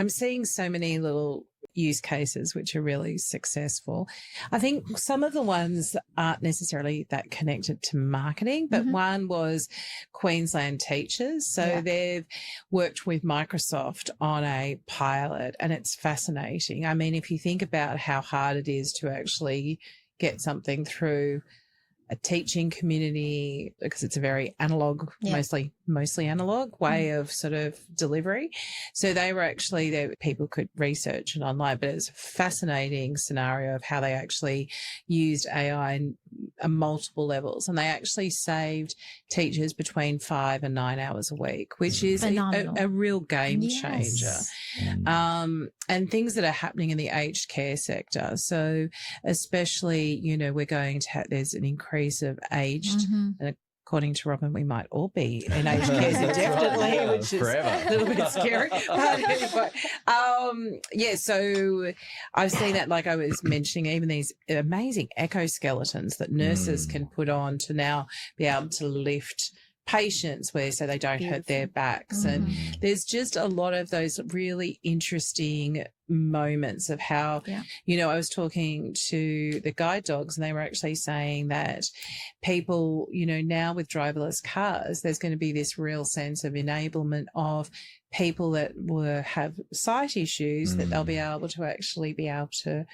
I'm seeing so many little use cases which are really successful. I think some of the ones aren't necessarily that connected to marketing, but one was Queensland Teachers. So they've worked with Microsoft on a pilot, and it's fascinating. I mean, if you think about how hard it is to actually get something through a teaching community, because it's a very analog, mostly analog way of sort of delivery. So they were actually, people could research it online, but it's a fascinating scenario of how they actually used AI in multiple levels. And they actually saved teachers between 5 and 9 hours a week, which is a real game changer. And things that are happening in the aged care sector. So especially, you know, we're going to have, there's an increase of aged, and according to Robin, we might all be in aged care indefinitely, which is a little bit scary. But anyway, so I've seen that, like I was mentioning, even these amazing exoskeletons that nurses can put on to now be able to lift patients so they don't hurt their backs. And there's just a lot of those really interesting moments of how, you know, I was talking to the guide dogs, and they were actually saying that people, you know, now with driverless cars, there's going to be this real sense of enablement of people that have sight issues, that they'll be able to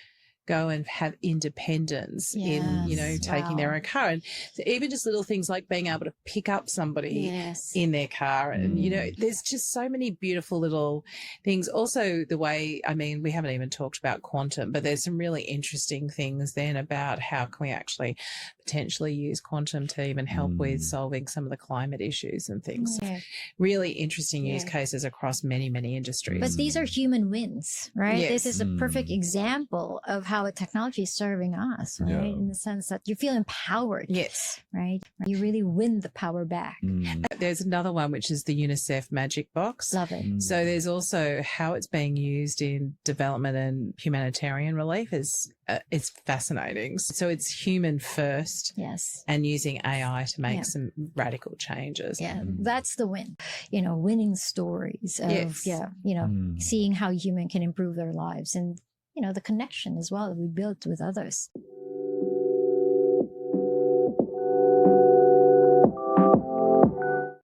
go and have independence in, you know, taking their own car. And even just little things like being able to pick up somebody in their car. And, you know, there's just so many beautiful little things. Also the way, I mean, we haven't even talked about quantum, but there's some really interesting things then about how can we actually potentially use quantum to even help with solving some of the climate issues and things. Really interesting use cases across many, many industries. But these are human wins, right? This is a perfect example of how a technology is serving us, right? In the sense that you feel empowered. Right? You really win the power back. There's another one, which is the UNICEF Magic Box. Love it. So there's also how it's being used in development and humanitarian relief it's fascinating. So it's human first. And using AI to make some radical changes. That's the win. You know, winning stories of, you know, seeing how human can improve their lives, and, you know, the connection as well that we built with others.